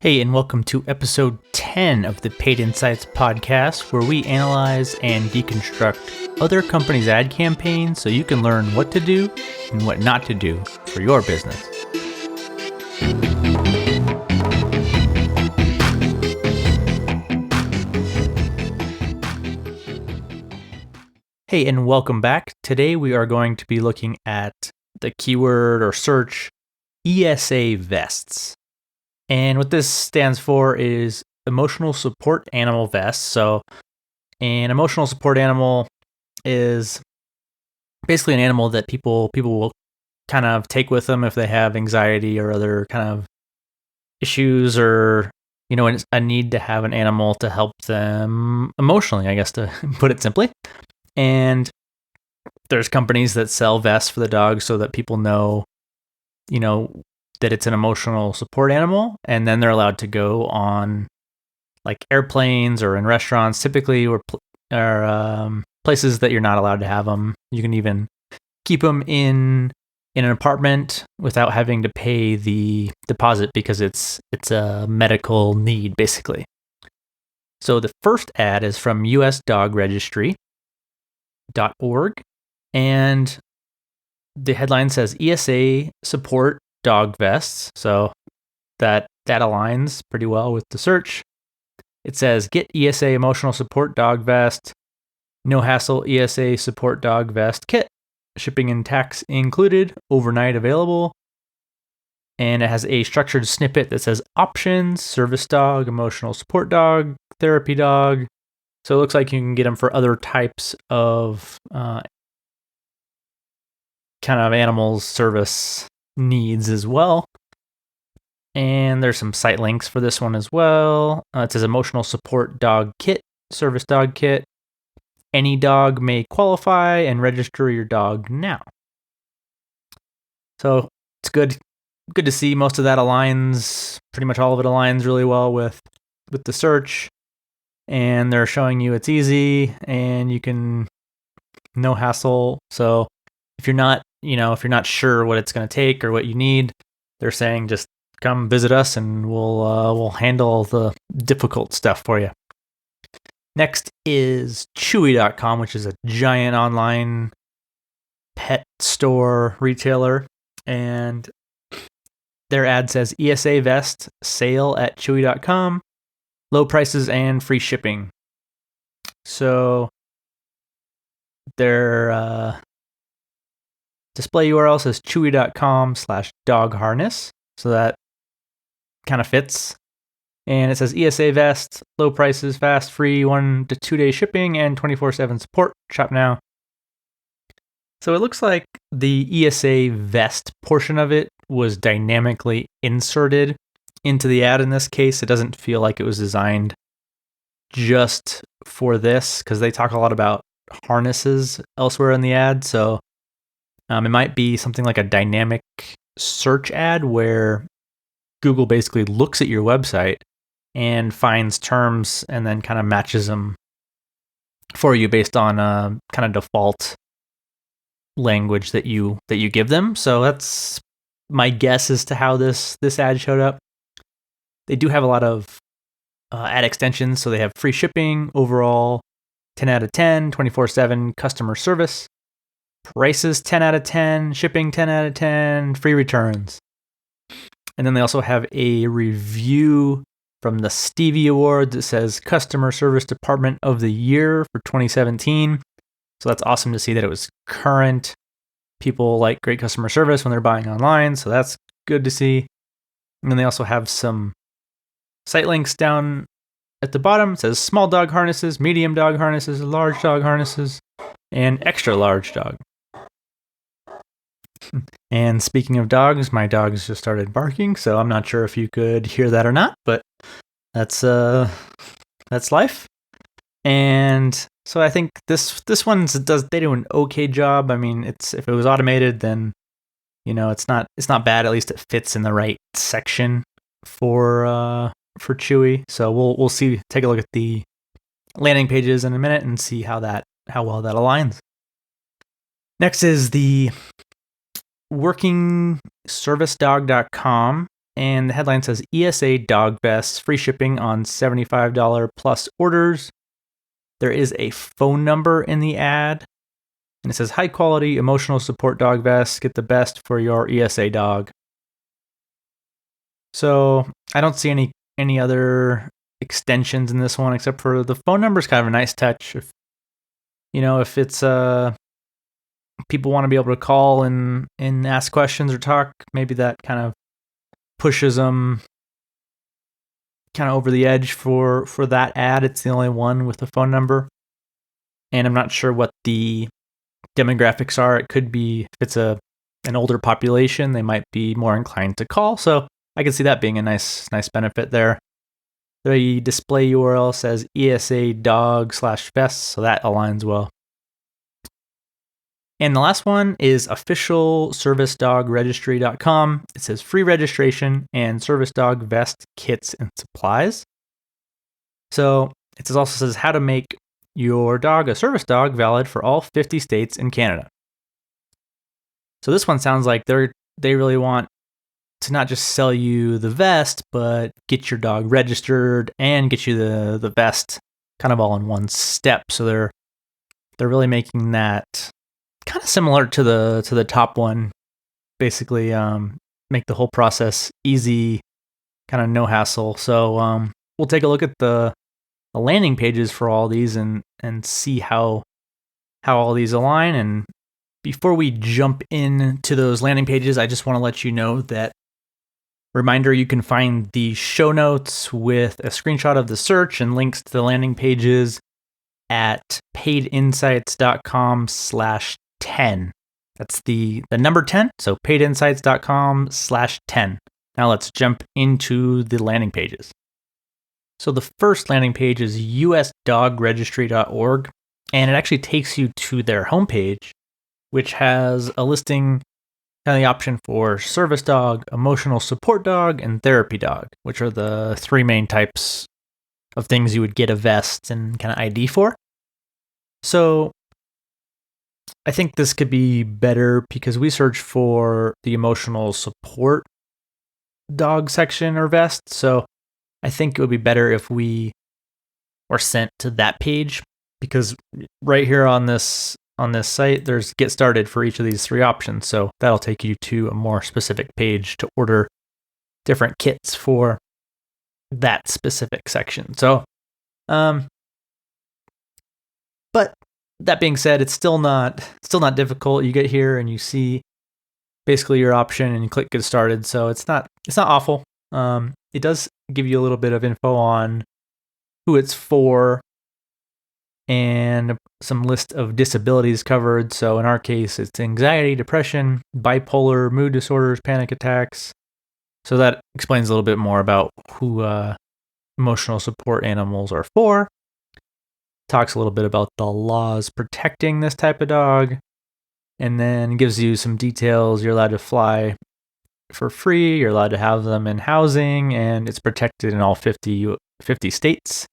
Hey, and welcome to episode 10 of the Paid Insights podcast, where we analyze and deconstruct other companies' ad campaigns so you can learn what to do and what not to do for your business. Hey, and welcome back. Today we are going to be looking at the keyword or search ESA Vests. And what this stands for is Emotional Support Animal Vest. So an emotional support animal is basically an animal that people will kind of take with them if they have anxiety or other kind of issues, or a need to have an animal to help them emotionally, I guess, to put it simply. And there's companies that sell vests for the dog so that people know that it's an emotional support animal, and then they're allowed to go on like airplanes or in restaurants, typically, or places that you're not allowed to have them. You can even keep them in an apartment without having to pay the deposit because it's a medical need, basically. So the first ad is from usdogregistry.org, and the headline says ESA support dog vests, so that aligns pretty well with the search. It says get ESA emotional support dog vest, no hassle ESA support dog vest kit, shipping and tax included, overnight available. And it has a structured snippet that says options: service dog, emotional support dog, therapy dog. So it looks like you can get them for other types of kind of animals service needs as well. And there's some site links for this one as well. It says emotional support dog kit, service dog kit. Any dog may qualify, and register your dog now. So it's good to see most of that aligns, pretty much all of it aligns really well with the search. And they're showing you it's easy and you can no hassle. So if you're not sure what it's going to take or what you need, they're saying just come visit us and we'll handle the difficult stuff for you. Next is Chewy.com, which is a giant online pet store retailer, and their ad says ESA Vest sale at Chewy.com, low prices and free shipping. So their display URL says chewy.com/dog harness. So that kind of fits. And it says ESA Vest, low prices, fast, free, 1 to 2 day shipping, and 24/7 support. Shop now. So it looks like the ESA Vest portion of it was dynamically inserted into the ad in this case. It doesn't feel like it was designed just for this, because they talk a lot about harnesses elsewhere in the ad. So it might be something like a dynamic search ad where Google basically looks at your website and finds terms and then kind of matches them for you based on a kind of default language that you give them. So that's my guess as to how this ad showed up. They do have a lot of ad extensions. So they have free shipping, overall 10 out of 10, 24/7 customer service, prices 10 out of 10, shipping 10 out of 10, free returns. And then they also have a review from the Stevie Awards that says Customer Service Department of the Year for 2017. So that's awesome to see that it was current. People like great customer service when they're buying online, so that's good to see. And then they also have some site links down at the bottom. It says small dog harnesses, medium dog harnesses, large dog harnesses, and extra large dog. And speaking of dogs, my dogs just started barking, so I'm not sure if you could hear that or not, but that's life. And so I think this one they do an okay job. I mean, if it was automated, then it's not bad. At least it fits in the right section for Chewy. So we'll see. Take a look at the landing pages in a minute and see how well that aligns. Next is the workingservicedog.com, And the headline says ESA Dog Vests, free shipping on $75 plus orders. There is a phone number in the ad. And it says high quality emotional support dog vests. Get the best for your ESA dog. So I don't see any other extensions in this one except for the phone number is kind of a nice touch. If it's people want to be able to call and ask questions or talk, maybe that kind of pushes them kind of over the edge for that ad. It's the only one with the phone number. And I'm not sure what the demographics are. It could be, if it's an older population, they might be more inclined to call. So I can see that being a nice benefit there. The display URL says ESA dog/vests, so that aligns well. And the last one is officialservicedogregistry.com. It says free registration and service dog vest kits and supplies. So it also says how to make your dog a service dog valid for all 50 states in Canada. So this one sounds like they really want to not just sell you the vest, but get your dog registered and get you the vest kind of all in one step. So they're really making that kind of similar to the top one, basically make the whole process easy, kind of no hassle. So we'll take a look at the landing pages for all these and see how all these align. And before we jump into those landing pages, I just want to let you know that reminder, you can find the show notes with a screenshot of the search and links to the landing pages at paidinsights.com/10. That's the number 10. So paidinsights.com/10. Now let's jump into the landing pages. So the first landing page is usdogregistry.org, and it actually takes you to their homepage, which has a listing, kind of the option for service dog, emotional support dog, and therapy dog, which are the three main types of things you would get a vest and kind of ID for. So I think this could be better because we searched for the emotional support dog section or vest. So I think it would be better if we were sent to that page, because right here on this site, there's get started for each of these three options. So that'll take you to a more specific page to order different kits for that specific section. So, but that being said, it's still not difficult. You get here and you see basically your option and you click get started. So it's not awful. It does give you a little bit of info on who it's for and some list of disabilities covered. So in our case, it's anxiety, depression, bipolar, mood disorders, panic attacks. So that explains a little bit more about who emotional support animals are for. Talks a little bit about the laws protecting this type of dog, and then gives you some details. You're allowed to fly for free, you're allowed to have them in housing, and it's protected in all 50 states.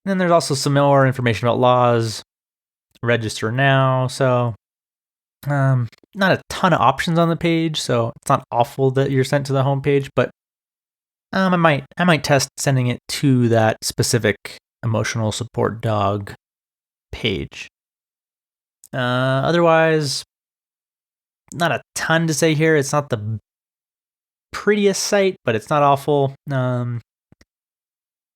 And then there's also some more information about laws, register now. So not a ton of options on the page, so it's not awful that you're sent to the homepage, but I might test sending it to that specific emotional support dog page. Otherwise, not a ton to say here. It's not the prettiest site, but it's not awful.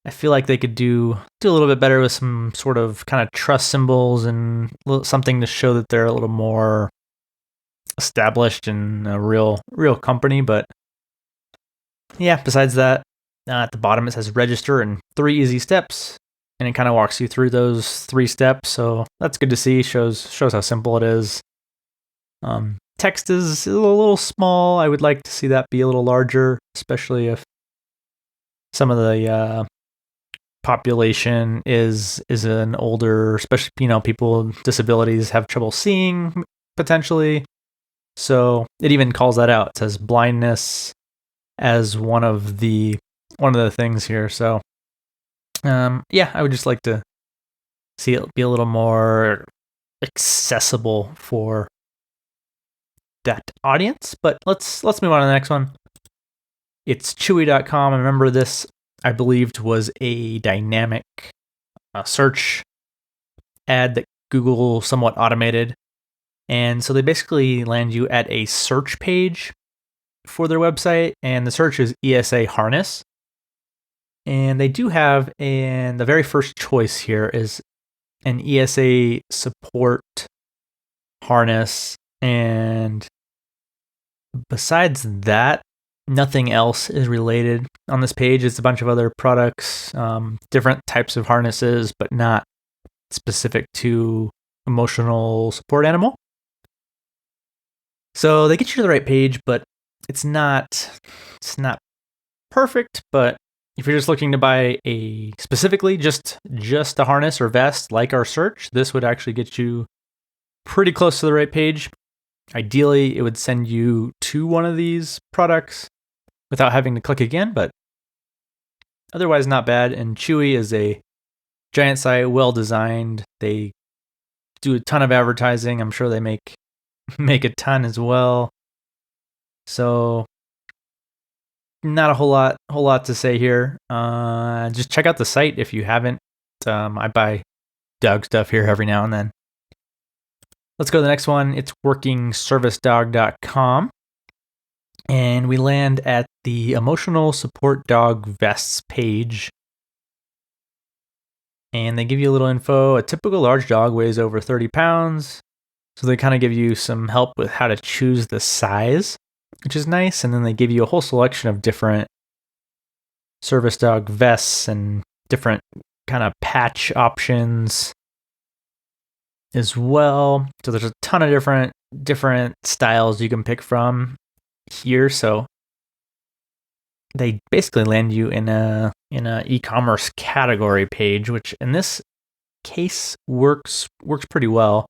I feel like they could do a little bit better with some sort of kind of trust symbols and something to show that they're a little more established and a real company. But yeah, besides that, at the bottom it says register in 3 easy steps, and it kind of walks you through those 3 steps. So that's good to see. Shows how simple it is. Text is a little small. I would like to see that be a little larger, especially if some of the population is an older, especially people with disabilities have trouble seeing potentially. So it even calls that out. It says blindness as one of the things here. So yeah, I would just like to see it be a little more accessible for that audience. But let's move on to the next one. It's Chewy.com. I remember this, I believed, was a dynamic search ad that Google somewhat automated. And so they basically land you at a search page for their website, and the search is ESA harness. And they do have, and the very first choice here is an ESA support harness. And besides that, nothing else is related on this page. It's a bunch of other products, different types of harnesses, but not specific to emotional support animal. So they get you to the right page, but it's not perfect. But if you're just looking to buy specifically just a harness or vest like our search, this would actually get you pretty close to the right page. Ideally, it would send you to one of these products without having to click again, but otherwise not bad. And Chewy is a giant site, well designed. They do a ton of advertising. I'm sure they make a ton as well. So not a whole lot to say here. Just check out the site if you haven't. I buy dog stuff here every now and then. Let's go to the next one. It's workingservicedog.com. And we land at the emotional support dog vests page. And they give you a little info. A typical large dog weighs over 30 pounds. So they kind of give you some help with how to choose the size, which is nice. And then they give you a whole selection of different service dog vests and different kind of patch options as well. So there's a ton of different styles you can pick from here. So they basically land you in a e-commerce category page, which in this case works pretty well.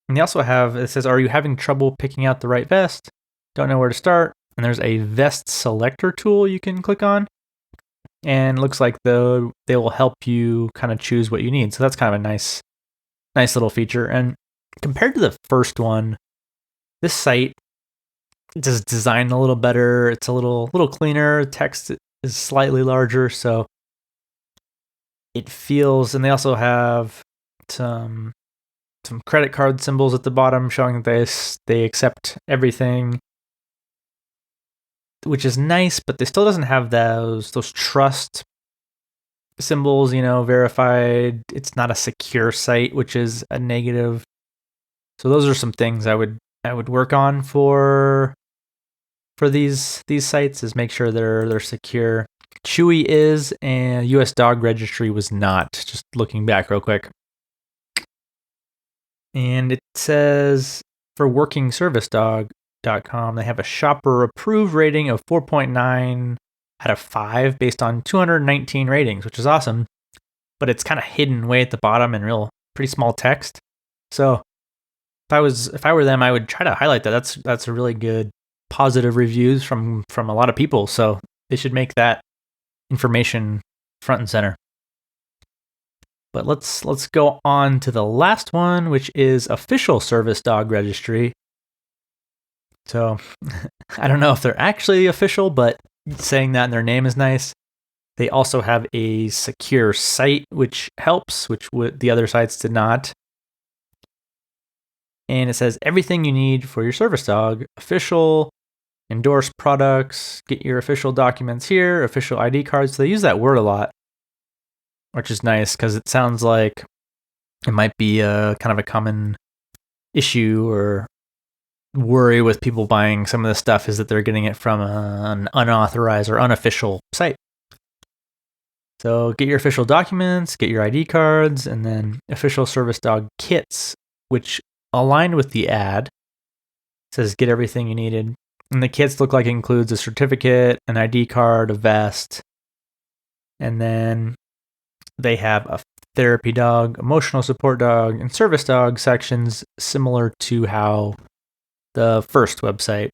And they also have, it says, are you having trouble picking out the right vest? Don't know where to start? And there's a vest selector tool you can click on. And it looks like they will help you kind of choose what you need. So that's kind of a nice little feature. And compared to the first one, this site is designed a little better. It's a little cleaner. Text is slightly larger, so it feels. And they also have some credit card symbols at the bottom showing that they accept everything, which is nice. But they still doesn't have those trust symbols. Verified. It's not a secure site, which is a negative. So those are some things I would work on for these sites, is make sure they're secure. Chewy is, and US Dog Registry was not, just looking back real quick. And it says for workingservicedog.com, they have a shopper approved rating of 4.9 out of 5 based on 219 ratings, which is awesome. But it's kind of hidden way at the bottom in pretty small text. So if I were them, I would try to highlight that. That's a really good positive reviews from a lot of people. So they should make that information front and center. But let's go on to the last one, which is Official Service Dog Registry. So I don't know if they're actually official, but saying that in their name is nice. They also have a secure site, which helps, which the other sites did not. And it says everything you need for your service dog: official, endorsed products, get your official documents here, official ID cards. So they use that word a lot, which is nice because it sounds like it might be a kind of a common issue or worry with people buying some of this stuff, is that they're getting it from an unauthorized or unofficial site. So get your official documents, get your ID cards, and then official service dog kits, which aligned with the ad. It says get everything you needed. And the kits look like it includes a certificate, an ID card, a vest, and then they have a therapy dog, emotional support dog, and service dog sections similar to how the first website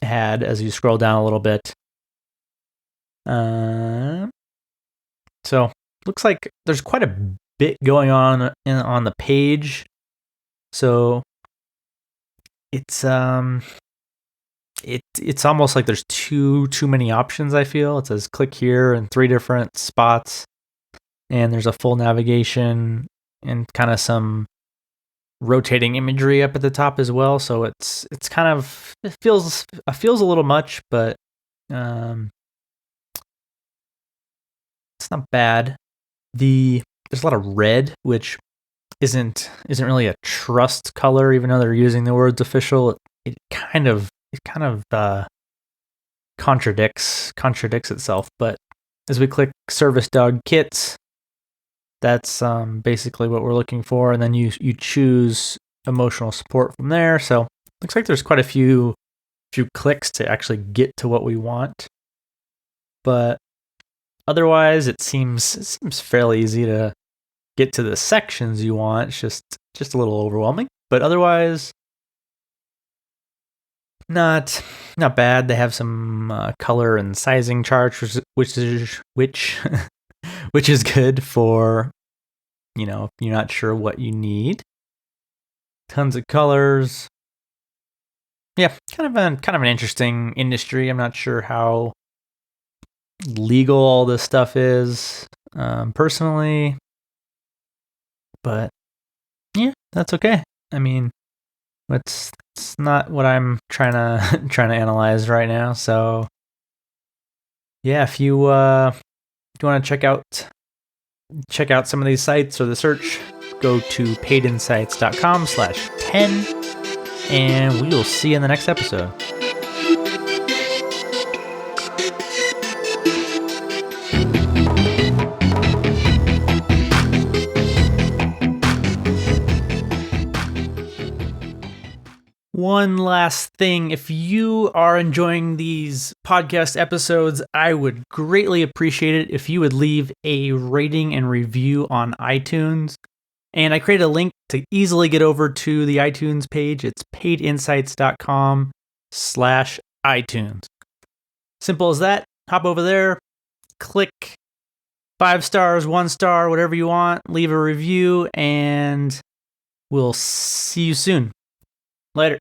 had as you scroll down a little bit. So looks like there's quite a bit going on the page. So it's it's almost like there's too many options, I feel. It says click here in 3 different spots, and there's a full navigation and kind of some rotating imagery up at the top as well. So it's kind of, it feels a little much, but it's not bad. There's a lot of red, which isn't really a trust color, even though they're using the words official. It kind of contradicts itself. But as we click service dog kits, that's basically what we're looking for, and then you choose emotional support from there. So looks like there's quite a few clicks to actually get to what we want, but otherwise it seems fairly easy to get to the sections you want. It's just a little overwhelming, but otherwise not bad. They have some color and sizing charts, which is good for, if you're not sure what you need. Tons of colors. Yeah, kind of an interesting industry. I'm not sure how legal all this stuff is, personally, but yeah, that's okay. I mean, it's not what I'm trying to analyze right now. So yeah, if you want to check out some of these sites or the search, go to paidinsights.com/10, and we will see you in the next episode. One last thing, if you are enjoying these podcast episodes, I would greatly appreciate it if you would leave a rating and review on iTunes. And I created a link to easily get over to the iTunes page. It's paidinsights.com/iTunes. Simple as that. Hop over there, click 5 stars, 1 star, whatever you want, leave a review, and we'll see you soon. Later.